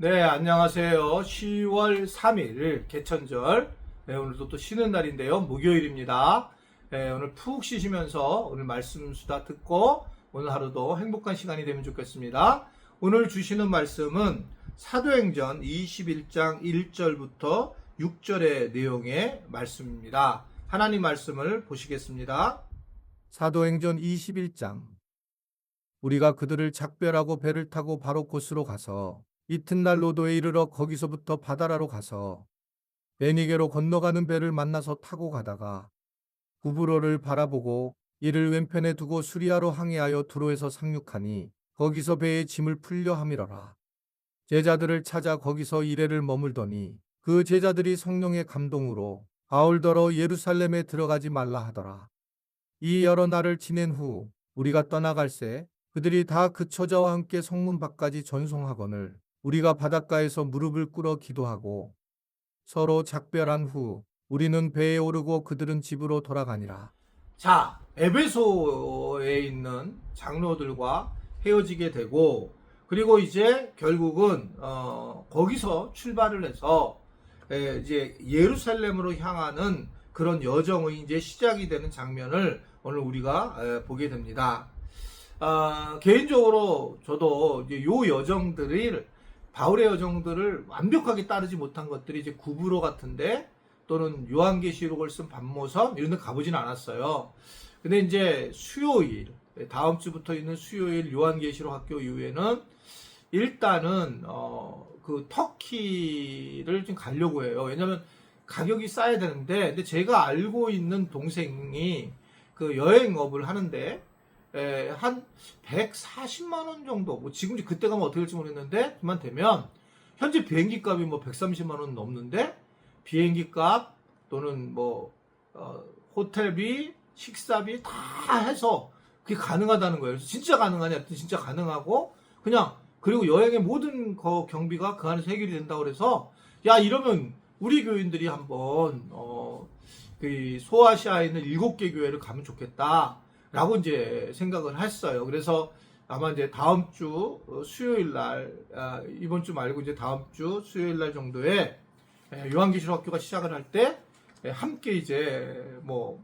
네, 안녕하세요. 10월 3일 개천절. 네, 오늘도 또 쉬는 날인데요. 목요일입니다. 네, 오늘 푹 쉬시면서 오늘 말씀 수다 듣고 오늘 하루도 행복한 시간이 되면 좋겠습니다. 오늘 주시는 말씀은 사도행전 21장 1절부터 6절의 내용의 말씀입니다. 하나님 말씀을 보시겠습니다. 사도행전 21장. 우리가 그들을 작별하고 배를 타고 바로 곳으로 가서 이튿날 로도에 이르러 거기서부터 바다라로 가서 베니게로 건너가는 배를 만나서 타고 가다가 구브로를 바라보고 이를 왼편에 두고 수리아로 항해하여 두로에서 상륙하니 거기서 배에 짐을 풀려 함이러라. 제자들을 찾아 거기서 이레를 머물더니 그 제자들이 성령의 감동으로 바울더러 예루살렘에 들어가지 말라 하더라. 이 여러 날을 지낸 후 우리가 떠나갈새 그들이 다 그 처자와 함께 성문 밖까지 전송하거늘 우리가 바닷가에서 무릎을 꿇어 기도하고 서로 작별한 후 우리는 배에 오르고 그들은 집으로 돌아가니라. 자, 에베소에 있는 장로들과 헤어지게 되고 그리고 이제 결국은 거기서 출발을 해서 이제 예루살렘으로 향하는 그런 여정의 이제 시작이 되는 장면을 오늘 우리가 보게 됩니다. 개인적으로 저도 이제 요 여정들을 바울의 여정들을 완벽하게 따르지 못한 것들이 이제 구브로 같은데 또는 요한계시록을 쓴 반모섬 이런 데 가보진 않았어요. 근데 이제 수요일, 다음 주부터 있는 수요일 요한계시록 학교 이후에는 일단은 그 터키를 좀 가려고 해요. 왜냐면 가격이 싸야 되는데, 근데 제가 알고 있는 동생이 그 여행업을 하는데 한 140만 원 정도, 뭐 지금 그때 가면 어떻게 될지 모르겠는데, 그만 되면 현재 비행기 값이 뭐 130만 원 넘는데 비행기 값 또는 뭐 호텔비, 식사비 다 해서 그게 가능하다는 거예요. 그래서 진짜 가능하냐? 진짜 가능하고 그냥 그리고 여행의 모든 경비가 그 안에서 해결이 된다고 그래서 야 이러면 우리 교인들이 한번 그 소아시아에 있는 7개 교회를 가면 좋겠다. 라고 이제 생각을 했어요. 그래서 아마 이제 다음 주 수요일 날, 이번 주 말고 이제 다음 주 수요일 날 정도에 요한계시록 학교가 시작을 할 때 함께 이제 뭐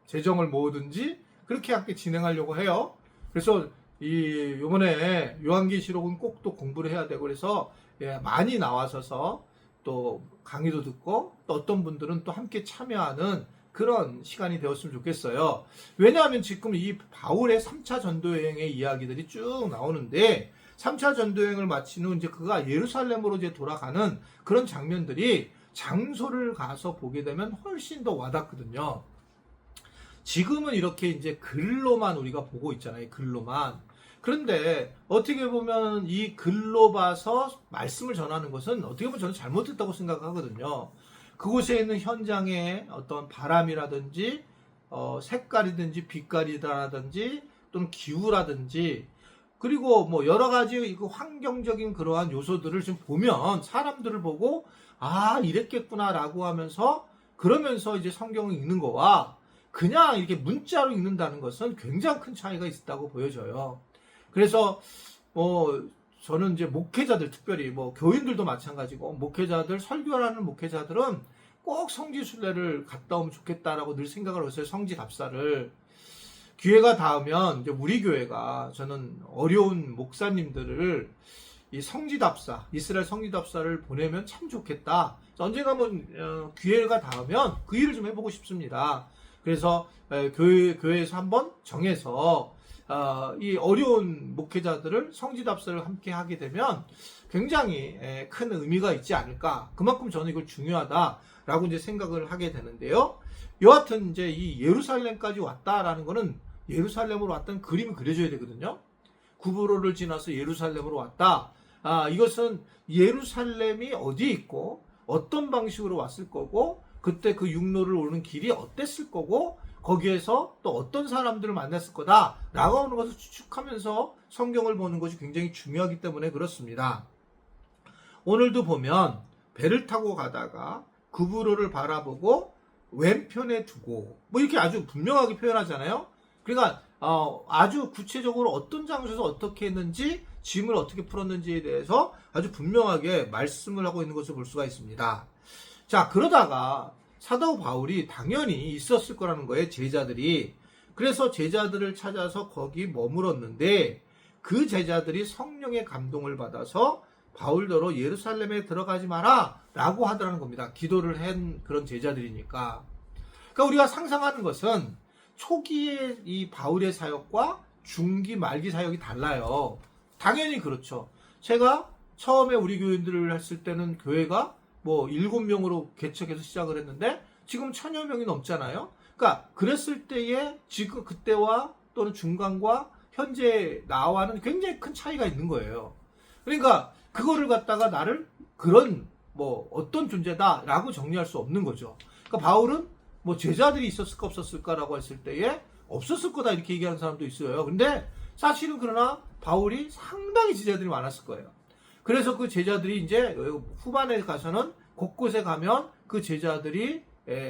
재정을 모으든지 그렇게 함께 진행하려고 해요. 그래서 요번에 요한계시록은 꼭 또 공부를 해야 되고 그래서 많이 나와서서 또 강의도 듣고 또 어떤 분들은 또 함께 참여하는 그런 시간이 되었으면 좋겠어요. 왜냐하면 지금 이 바울의 3차 전도여행의 이야기들이 쭉 나오는데 3차 전도여행을 마친 후 이제 그가 예루살렘으로 이제 돌아가는 그런 장면들이 장소를 가서 보게 되면 훨씬 더 와닿거든요. 지금은 이렇게 이제 글로만 우리가 보고 있잖아요. 글로만. 그런데 어떻게 보면 이 글로 봐서 말씀을 전하는 것은 어떻게 보면 저는 잘못했다고 생각하거든요. 그곳에 있는 현장의 어떤 바람이라든지 색깔이든지 빛깔이라든지 또는 기후라든지 그리고 뭐 여러 가지 그 환경적인 그러한 요소들을 좀 보면 사람들을 보고 아 이랬겠구나라고 하면서 그러면서 이제 성경을 읽는 거와 그냥 이렇게 문자로 읽는다는 것은 굉장히 큰 차이가 있다고 보여져요. 그래서 저는 이제 목회자들 특별히 뭐 교인들도 마찬가지고 목회자들 설교하는 목회자들은 꼭 성지순례를 갔다 오면 좋겠다라고 늘 생각을 했어요. 성지답사를 기회가 닿으면 이제 우리 교회가 저는 어려운 목사님들을 이 성지답사 이스라엘 성지답사를 보내면 참 좋겠다. 언젠가 한번 기회가 닿으면 그 일을 좀 해보고 싶습니다. 그래서 교회에서 한번 정해서 이 어려운 목회자들을 성지답사를 함께 하게 되면 굉장히 큰 의미가 있지 않을까. 그만큼 저는 이걸 중요하다라고 이제 생각을 하게 되는데요. 여하튼 이제 이 예루살렘까지 왔다라는 거는 예루살렘으로 왔다는 그림이 그려져야 되거든요. 구브로를 지나서 예루살렘으로 왔다. 이것은 예루살렘이 어디에 있고 어떤 방식으로 왔을 거고 그때 그 육로를 오르는 길이 어땠을 거고 거기에서 또 어떤 사람들을 만났을 거다라고 하는 것을 추측하면서 성경을 보는 것이 굉장히 중요하기 때문에 그렇습니다. 오늘도 보면 배를 타고 가다가 구브로를 바라보고 왼편에 두고 뭐 이렇게 아주 분명하게 표현하잖아요. 그러니까 아주 구체적으로 어떤 장소에서 어떻게 했는지 짐을 어떻게 풀었는지에 대해서 아주 분명하게 말씀을 하고 있는 것을 볼 수가 있습니다. 자, 그러다가 사도 바울이 당연히 있었을 거라는 거예요, 제자들이. 그래서 제자들을 찾아서 거기 머물었는데 그 제자들이 성령의 감동을 받아서 바울더러 예루살렘에 들어가지 마라 라고 하더라는 겁니다. 기도를 한 그런 제자들이니까. 그러니까 우리가 상상하는 것은 초기에 이 바울의 사역과 중기 말기 사역이 달라요. 당연히 그렇죠. 제가 처음에 우리 교인들을 했을 때는 교회가 뭐 7명으로 개척해서 시작을 했는데 지금 1000여 명이 넘잖아요. 그러니까 그랬을 때에 지금 그때와 또는 중간과 현재 나와는 굉장히 큰 차이가 있는 거예요. 그러니까 그거를 갖다가 나를 그런 뭐 어떤 존재다라고 정리할 수 없는 거죠. 그러니까 바울은 뭐 제자들이 있었을까 없었을까라고 했을 때에 없었을 거다 이렇게 얘기하는 사람도 있어요. 근데 사실은 그러나 바울이 상당히 제자들이 많았을 거예요. 그래서 그 제자들이 이제 후반에 가서는 곳곳에 가면 그 제자들이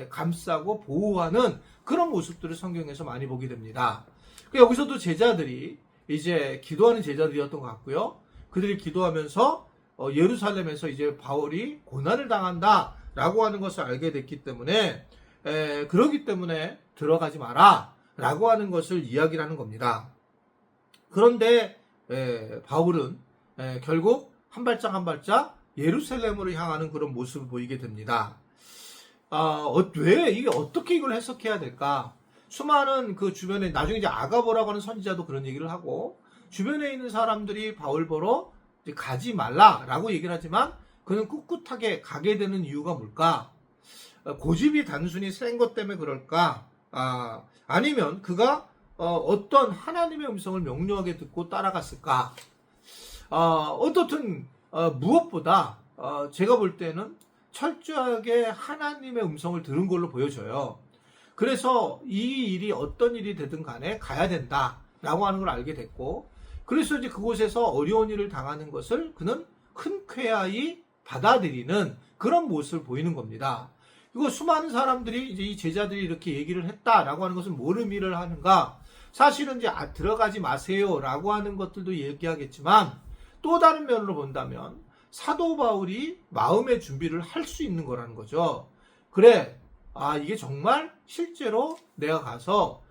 감싸고 보호하는 그런 모습들을 성경에서 많이 보게 됩니다. 여기서도 제자들이 이제 기도하는 제자들이었던 것 같고요. 그들이 기도하면서 예루살렘에서 이제 바울이 고난을 당한다라고 하는 것을 알게 됐기 때문에 그러기 때문에 들어가지 마라 라고 하는 것을 이야기를 하는 겁니다. 그런데 바울은 결국 한 발짝 한 발짝 예루살렘으로 향하는 그런 모습을 보이게 됩니다. 왜 이게 어떻게 이걸 해석해야 될까? 수많은 그 주변에 나중에 이제 아가보라고 하는 선지자도 그런 얘기를 하고 주변에 있는 사람들이 바울 보러 가지 말라라고 얘기를 하지만 그는 꿋꿋하게 가게 되는 이유가 뭘까? 고집이 단순히 센 것 때문에 그럴까? 아니면 그가 어떤 하나님의 음성을 명료하게 듣고 따라갔을까? 어떻든 무엇보다 제가 볼 때는 철저하게 하나님의 음성을 들은 걸로 보여져요. 그래서 이 일이 어떤 일이 되든 간에 가야 된다라고 하는 걸 알게 됐고, 그래서 이제 그곳에서 어려운 일을 당하는 것을 그는 흔쾌히 받아들이는 그런 모습을 보이는 겁니다. 이거 수많은 사람들이 이제 이 제자들이 이렇게 얘기를 했다라고 하는 것은 뭘 의미를 하는가? 사실은 이제 들어가지 마세요라고 하는 것들도 얘기하겠지만 또 다른 면으로 본다면 사도 바울이 마음의 준비를 할 수 있는 거라는 거죠. 그래, 이게 정말 실제로 내가 가서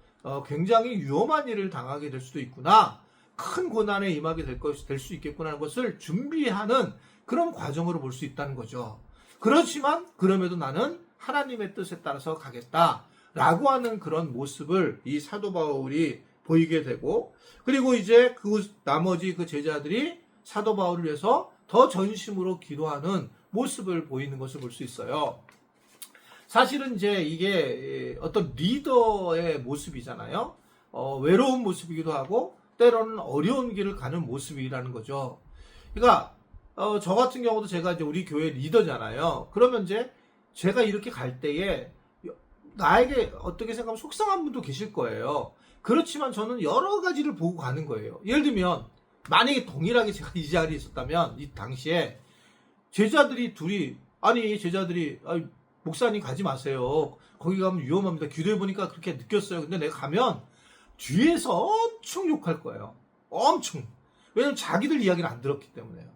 굉장히 위험한 일을 당하게 될 수도 있구나. 큰 고난에 임하게 될 수 있겠구나 하는 것을 준비하는 그런 과정으로 볼 수 있다는 거죠. 그렇지만 그럼에도 나는 하나님의 뜻에 따라서 가겠다라고 하는 그런 모습을 이 사도 바울이 보이게 되고, 그리고 이제 그 나머지 그 제자들이 사도 바울을 위해서 더 전심으로 기도하는 모습을 보이는 것을 볼 수 있어요. 사실은 이제 이게 어떤 리더의 모습이잖아요. 외로운 모습이기도 하고 때로는 어려운 길을 가는 모습이라는 거죠. 그러니까 저 같은 경우도 제가 이제 우리 교회 리더잖아요. 그러면 이제 제가 이렇게 갈 때에 나에게 어떻게 생각하면 속상한 분도 계실 거예요. 그렇지만 저는 여러 가지를 보고 가는 거예요. 예를 들면 만약에 동일하게 제가 이 자리에 있었다면 이 당시에 제자들이 목사님 가지 마세요. 거기 가면 위험합니다. 기도해보니까 그렇게 느꼈어요. 근데 내가 가면 뒤에서 엄청 욕할 거예요. 엄청. 왜냐면 자기들 이야기를 안 들었기 때문에요.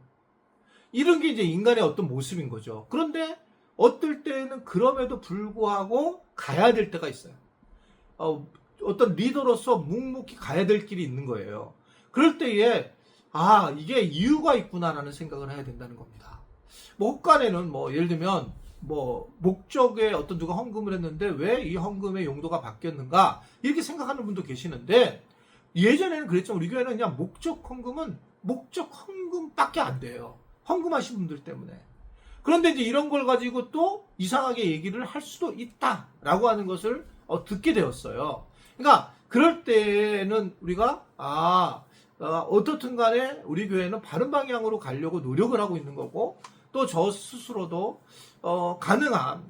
이런 게 이제 인간의 어떤 모습인 거죠. 그런데 어떨 때는 그럼에도 불구하고 가야 될 때가 있어요. 어떤 리더로서 묵묵히 가야 될 길이 있는 거예요. 그럴 때에 이게 이유가 있구나라는 생각을 해야 된다는 겁니다. 혹간에는 예를 들면 목적에 어떤 누가 헌금을 했는데 왜 이 헌금의 용도가 바뀌었는가 이렇게 생각하는 분도 계시는데, 예전에는 그랬죠. 우리 교회는 그냥 목적 헌금밖에 안 돼요. 헌금하신 분들 때문에. 그런데 이제 이런 걸 가지고 또 이상하게 얘기를 할 수도 있다라고 하는 것을 듣게 되었어요. 그러니까 그럴 때는 우리가 어떻든 간에 우리 교회는 바른 방향으로 가려고 노력을 하고 있는 거고, 또 저 스스로도 가능한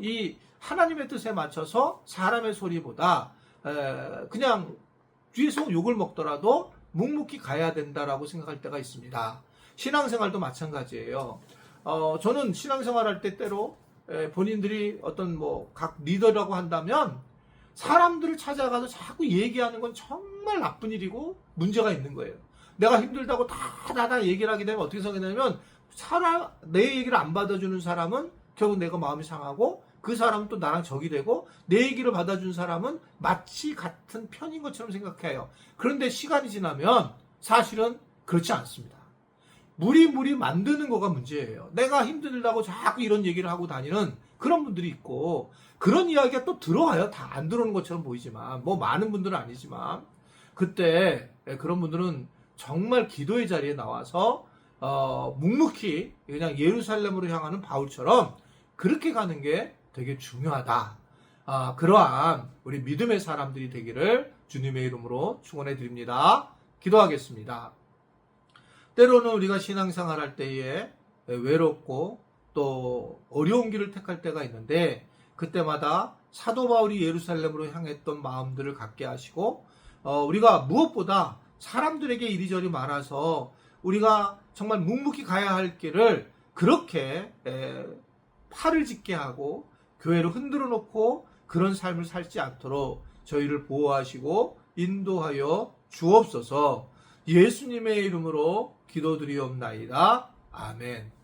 이 하나님의 뜻에 맞춰서 사람의 소리보다 그냥 뒤에서 욕을 먹더라도 묵묵히 가야 된다라고 생각할 때가 있습니다. 신앙생활도 마찬가지예요. 저는 신앙생활 할 때 때로 본인들이 어떤 각 리더라고 한다면 사람들을 찾아가서 자꾸 얘기하는 건 정말 나쁜 일이고 문제가 있는 거예요. 내가 힘들다고 다 얘기를 하게 되면 어떻게 생각하냐면 내 얘기를 안 받아주는 사람은 결국 내가 마음이 상하고 그 사람은 또 나랑 적이 되고 내 얘기를 받아준 사람은 마치 같은 편인 것처럼 생각해요. 그런데 시간이 지나면 사실은 그렇지 않습니다. 무리 만드는 거가 문제예요. 내가 힘들다고 자꾸 이런 얘기를 하고 다니는 그런 분들이 있고 그런 이야기가 또 들어와요. 다 안 들어오는 것처럼 보이지만 뭐 많은 분들은 아니지만 그때 그런 분들은 정말 기도의 자리에 나와서 묵묵히 그냥 예루살렘으로 향하는 바울처럼 그렇게 가는 게 되게 중요하다. 그러한 우리 믿음의 사람들이 되기를 주님의 이름으로 축원해 드립니다. 기도하겠습니다. 때로는 우리가 신앙생활 할 때에 외롭고 또 어려운 길을 택할 때가 있는데 그때마다 사도 바울이 예루살렘으로 향했던 마음들을 갖게 하시고 우리가 무엇보다 사람들에게 이리저리 말아서 우리가 정말 묵묵히 가야 할 길을 그렇게 팔을 짚게 하고 교회를 흔들어 놓고 그런 삶을 살지 않도록 저희를 보호하시고 인도하여 주옵소서. 예수님의 이름으로 기도드리옵나이다. 아멘.